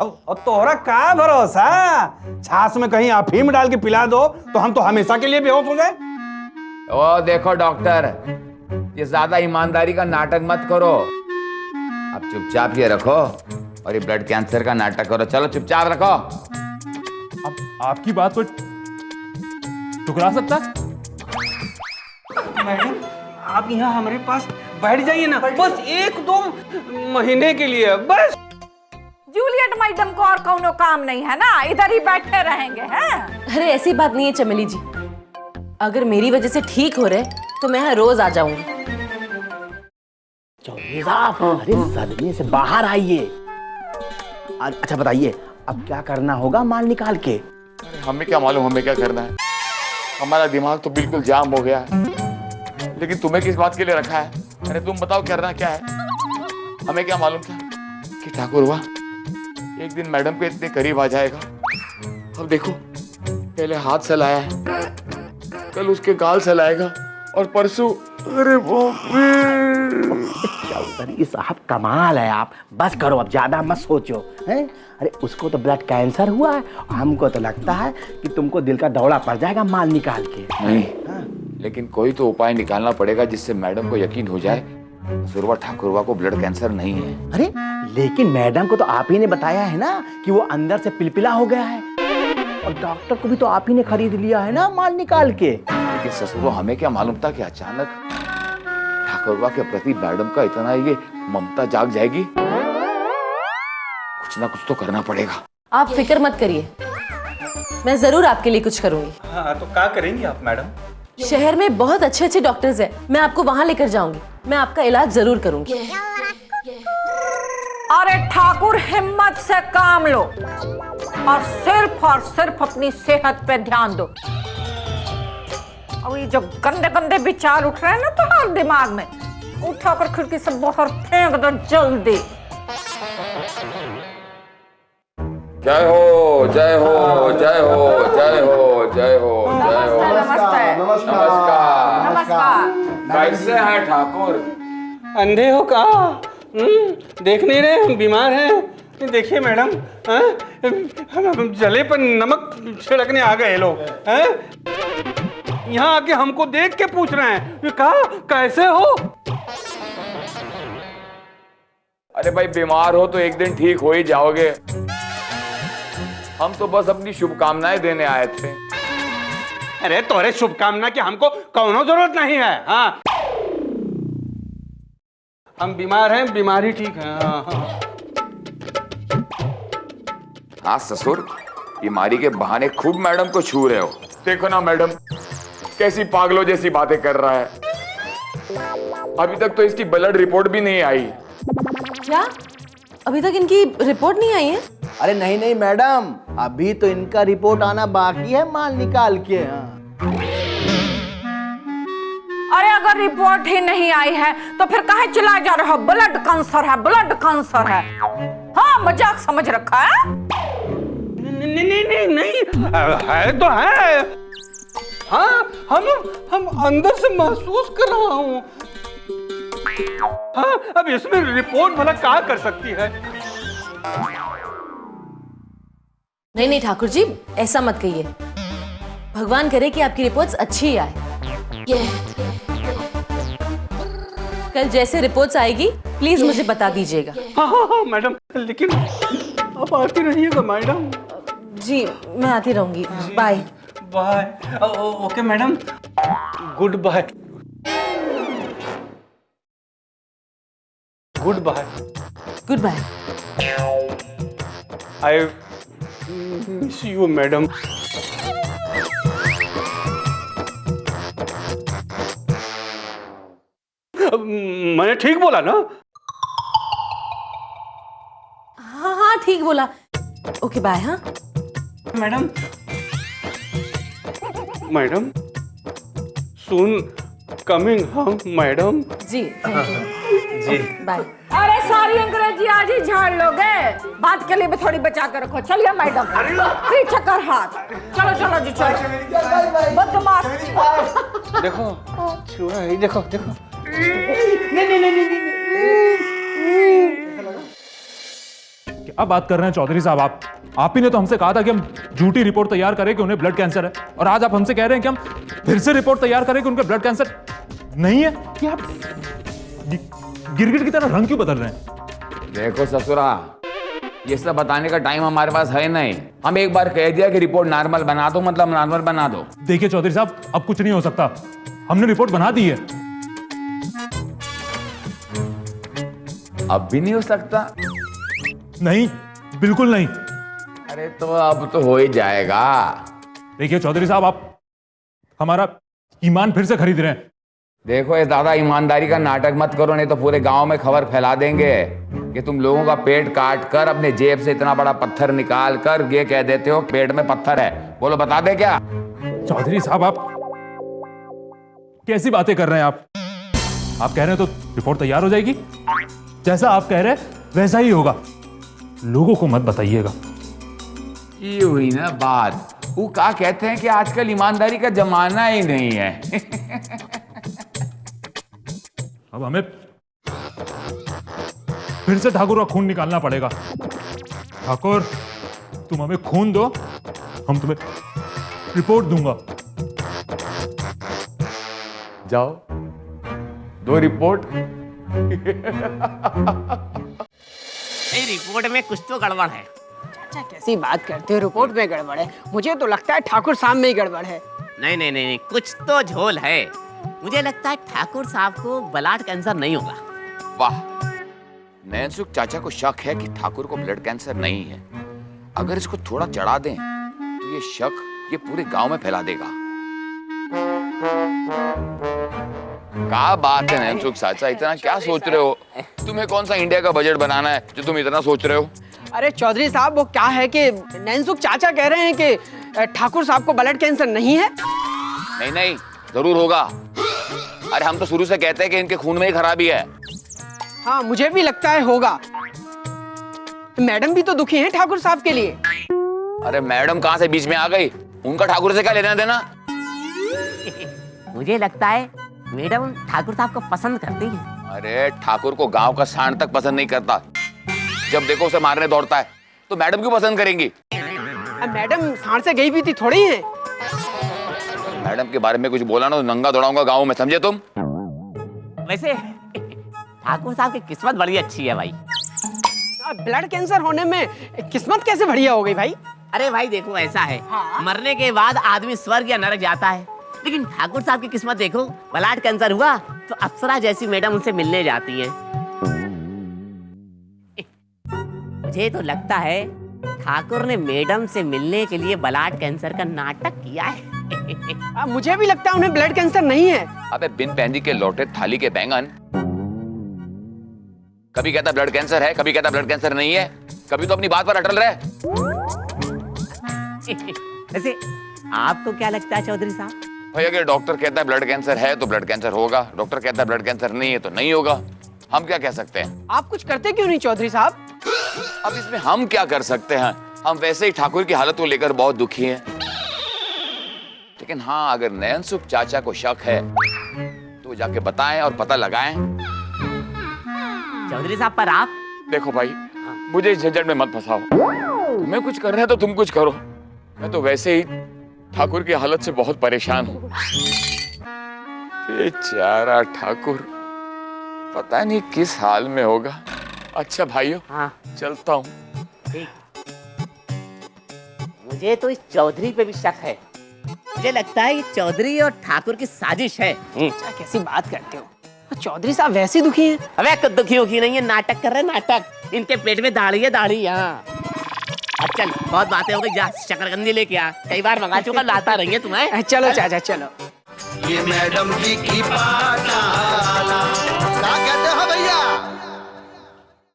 अब तोहरा का भरोसा, छाछ में कहीं अफीम डाल के पिला दो तो हम तो हमेशा के लिए बेहोश हो जाए। ओ देखो डॉक्टर, ये ज्यादा ईमानदारी का नाटक मत करो। अब चुपचाप ये रखो और ये ब्लड कैंसर का नाटक करो। चलो चुपचाप रखो। अब आपकी बात को ठुकरा सकता? मैडम आप यहाँ हमारे पास बैठ जाइए ना, बस 1-2 महीने के लिए बस। जूलियट मैडम को और कौनो काम नहीं है ना, इधर ही बैठे रहेंगे हैं? अरे ऐसी बात नहीं है चमेली जी, अगर मेरी वजह से ठीक हो रहे तो मैं यहाँ रोज आ जाऊंगी। चौधरी साहब, अरे सदमे से बाहर आइए। अच्छा बताइए, अब क्या करना होगा माल निकाल के? हमें क्या मालूम हमें क्या करना है, हमारा दिमाग तो बिल्कुल जाम हो गया है। लेकिन तुम्हें किस बात के लिए रखा है? अरे तुम बताओ करना क्या है? हमें क्या मालूम था कि ठाकुर हुआ एक दिन मैडम के इतने करीब आ जाएगा। अब देखो, पहले हाथ सहलाया है, कल उसके गाल सहलाएगा और परसों, अरे चौधरी साहब कमाल है आप। बस करो, अब ज्यादा मत सोचो हैं। अरे उसको तो ब्लड कैंसर हुआ है, हमको तो लगता है कि तुमको दिल का दौरा पड़ जाएगा माल निकाल के। नहीं, लेकिन कोई तो उपाय निकालना पड़ेगा जिससे मैडम को यकीन हो जाए सुरवा ठाकुरवा को ब्लड कैंसर नहीं है। अरे लेकिन मैडम को तो आप ही ने बताया है ना कि वो अंदर से पिलपिला हो गया है, और डॉक्टर को भी तो आप ही ने खरीद लिया है ना माल निकाल के। लेकिन ससुरो हमें क्या मालूम था कि अचानक ठाकुरवा के प्रति मैडम का इतना ये ममता जाग जाएगी। कुछ ना कुछ तो करना पड़ेगा। आप फिक्र मत करिए, मैं जरूर आपके लिए कुछ करूंगी। हाँ तो क्या करेंगी आप मैडम? शहर में बहुत अच्छे अच्छे डॉक्टर्स हैं, मैं आपको वहां लेकर जाऊंगी, मैं आपका इलाज जरूर करूंगी। अरे ठाकुर हिम्मत से काम लो और सिर्फ अपनी सेहत पे ध्यान दो। और ये जो गंदे गंदे विचार उठ रहे हैं ना तुम्हारे दिमाग में, उठाकर खिड़की से बाहर फेंक दो जल्दी। जय हो जय हो जय हो जय हो जय हो जय हो। नमस्ते नमस्कार नमस्कार। कैसे हैं ठाकुर? अंधे हो का? देख नहीं रहे हम बीमार हैं? देखिए मैडम, हम जले पर नमक छिड़कने आ गए लोग हैं। यहाँ आके हमको देख के पूछ रहे हैं कहा कैसे हो? अरे भाई बीमार हो तो एक दिन ठीक हो ही जाओगे। हम तो बस अपनी शुभकामनाएं देने आए थे। अरे तोरे शुभकामना की हमको कौनो जरूरत नहीं है। हाँ हम बीमार हैं, बीमारी ठीक है। हाँ ससुर, बीमारी के बहाने खूब मैडम को छू रहे हो। देखो ना मैडम कैसी पागलों जैसी बातें कर रहा है। अभी तक तो इसकी ब्लड रिपोर्ट भी नहीं आई। क्या अभी तक इनकी रिपोर्ट नहीं आई है? अरे नहीं नहीं मैडम, अभी तो इनका रिपोर्ट आना बाकी है माल निकाल के। अरे अगर रिपोर्ट ही नहीं आई है तो फिर काहे चिल्लाए जा रहे हो? ब्लड कैंसर है, ब्लड कैंसर है। हाँ मजाक समझ रखा है? नहीं है तो है। हाँ हम अंदर से महसूस कर रहा हूँ। हाँ अब इसमें रिपोर्ट भला क्या कर सकती है? नहीं ठाकुर जी, ऐसा मत कहिए। भगवान करे कि आपकी रिपोर्ट्स अच्छी आए। कल जैसे रिपोर्ट्स आएगी प्लीज मुझे बता दीजिएगा। हाँ मैडम, लेकिन आप आती रहिएगा मैडम। जी मैं आती रहूंगी। Bye bye. Okay madam, good bye. Good bye. Good bye. I miss you madam. मैंने ठीक बोला ना? हाँ ठीक बोला। Okay bye. हाँ मैडम, मैडम सुन कमिंग हम मैडम। जी जी बाय। अरे सारी अंग्रेजी आज ही झाड़ लोगे, बात के लिए भी थोड़ी बचा कर रखो। चलिए मैडम, पीछे कर हाथ। चलो चलो जी चलो। बदमाश। देखो छुआ है, देखो देखो। क्या बात कर रहे हैं चौधरी साहब आप ही ने तो हमसे कहा था कि हम झूठी रिपोर्ट तैयार करें कि उन्हें ब्लड कैंसर है, और आज आप हमसे कह रहे हैं कि हम फिर से रिपोर्ट तैयार करें कि उनके ब्लड कैंसर नहीं है। क्या आप गिरगिट की तरह रंग क्यों बदल रहे हैं? देखो ससुरा, ये सब बताने का टाइम हमारे पास है नहीं। हम एक बार कह दिया कि रिपोर्ट नॉर्मल बना दो, मतलब नॉर्मल बना दो। देखिए चौधरी साहब, अब कुछ नहीं हो सकता, हमने रिपोर्ट बना दी है। अब भी नहीं हो सकता? नहीं, बिल्कुल नहीं। अरे तो अब तो हो ही जाएगा। देखिए चौधरी साहब, आप हमारा ईमान फिर से खरीद रहे हैं। देखो, इस दादा ईमानदारी का नाटक मत करो, नहीं तो पूरे गांव में खबर फैला देंगे कि तुम लोगों का पेट काट कर अपने जेब से इतना बड़ा पत्थर निकाल कर ये कह देते हो पेट में पत्थर है। बोलो, बता दे क्या? चौधरी साहब, आप कैसी बातें कर रहे हैं? आप कह रहे हैं तो रिपोर्ट तैयार हो जाएगी, जैसा आप कह रहे हैं वैसा ही होगा। लोगों को मत बताइएगा। ये हुई ना बात। वो क्या कहते हैं कि आजकल ईमानदारी का जमाना ही नहीं है। अब हमें फिर से ठाकुर का खून निकालना पड़ेगा। ठाकुर, तुम हमें खून दो, हम तुम्हें रिपोर्ट दूंगा। जाओ, दो रिपोर्ट। रिपोर्ट में कुछ तो गड़बड़ है। चाचा कैसी बात करते हो? रिपोर्ट में गड़बड़ है? मुझे तो लगता है ठाकुर साहब में ही गड़बड़ है। नहीं नहीं नहीं, कुछ तो झोल है। मुझे लगता है ठाकुर साहब को ब्लड कैंसर नहीं होगा। वाह, नैनसुख चाचा को शक है कि ठाकुर को ब्लड कैंसर नहीं है। अगर इसको थोड़ा चढ़ा दें तो ये शक ये पूरे गांव में फैला देगा। क्या बात है नैनसुख चाचा, इतना क्या सोच रहे हो? तुम्हें कौन सा इंडिया का बजट बनाना है जो तुम इतना सोच रहे हो? अरे चौधरी साहब, वो क्या है कि नैनसुख चाचा कह रहे हैं कि ठाकुर साहब को ब्लड कैंसर नहीं है। नहीं नहीं, जरूर होगा। अरे हम तो शुरू से कहते हैं कि इनके खून में ही खराबी है। हाँ, मुझे भी लगता है होगा। मैडम भी तो दुखी हैं ठाकुर साहब के लिए। अरे मैडम कहाँ से बीच में आ गई? उनका ठाकुर से क्या लेना देना? मुझे लगता है मैडम ठाकुर साहब को पसंद करती है। अरे ठाकुर को गांव का सांड तक पसंद नहीं करता। जब देखो उसे मारने दौड़ता है, तो मैडम क्यों पसंद करेंगी? मैडम सांड से गई भी थी थोड़ी है। मैडम के बारे में कुछ बोला ना तो नंगा दौड़ाऊंगा गांव में, समझे तुम? वैसे ठाकुर साहब की किस्मत बड़ी अच्छी है भाई। ब्लड कैंसर होने में किस्मत कैसे बढ़िया हो गई भाई? अरे भाई देखो, ऐसा है, मरने के बाद आदमी स्वर्ग या नरक जाता है, लेकिन ठाकुर साहब की किस्मत देखो, ब्लड कैंसर हुआ तो अप्सरा जैसी मैडम उनसे मिलने जाती हैं। मुझे तो लगता है ठाकुर ने मैडम से मिलने के लिए ब्लड कैंसर का नाटक किया है। मुझे भी लगता है उन्हें ब्लड कैंसर नहीं है। अबे बिन पैंदी के लौटे थाली के बैंगन, कभी कहता ब्लड कैंसर है, कभी कहता ब्लड कैंसर नहीं है, कभी तो अपनी बात पर अटल रहे। वैसे आपको क्या लगता है चौधरी साहब? भाई अगर डॉक्टर कहता है ब्लड कैंसर है तो ब्लड कैंसर होगा, डॉक्टर कहता है ब्लड कैंसर नहीं है तो नहीं होगा। हम क्या कह सकते हैं? आप कुछ करते क्यों नहीं चौधरी साहब? अब इसमें हम क्या कर सकते हैं? हम वैसे ही ठाकुर की हालत को लेकर बहुत दुखी हैं। लेकिन हाँ, अगर नैनसुख चाचा को शक है तो जाके बताएं और पता लगाएं। चौधरी साहब, पर आप देखो भाई, मुझे इस झंझट में मत फंसाओ। तुम्हें कुछ करना है तो तुम कुछ करो। मैं तो वैसे ही ठाकुर की हालत से बहुत परेशान हूँ। बेचारा ठाकुर पता नहीं किस हाल में होगा। अच्छा भाइयों, हाँ चलता हूँ। ठीक। मुझे तो इस चौधरी पे भी शक है। मुझे लगता है ये चौधरी और ठाकुर की साजिश है। क्या कैसी बात करते हो? चौधरी साहब वैसे दुखी हैं। अबे कुछ दुखी होगी नहीं है, नाटक कर रहे हैं नाटक। इनके पेट में दाढ़ी है, दाढ़ी। यहाँ अब चल, बहुत बातें हो गई, जा शकरकंदी लेके आ। कई बार मंगा चुका, लाता रहेंगे तुम्हें। चलो चाचा चलो। ये मैडम की बात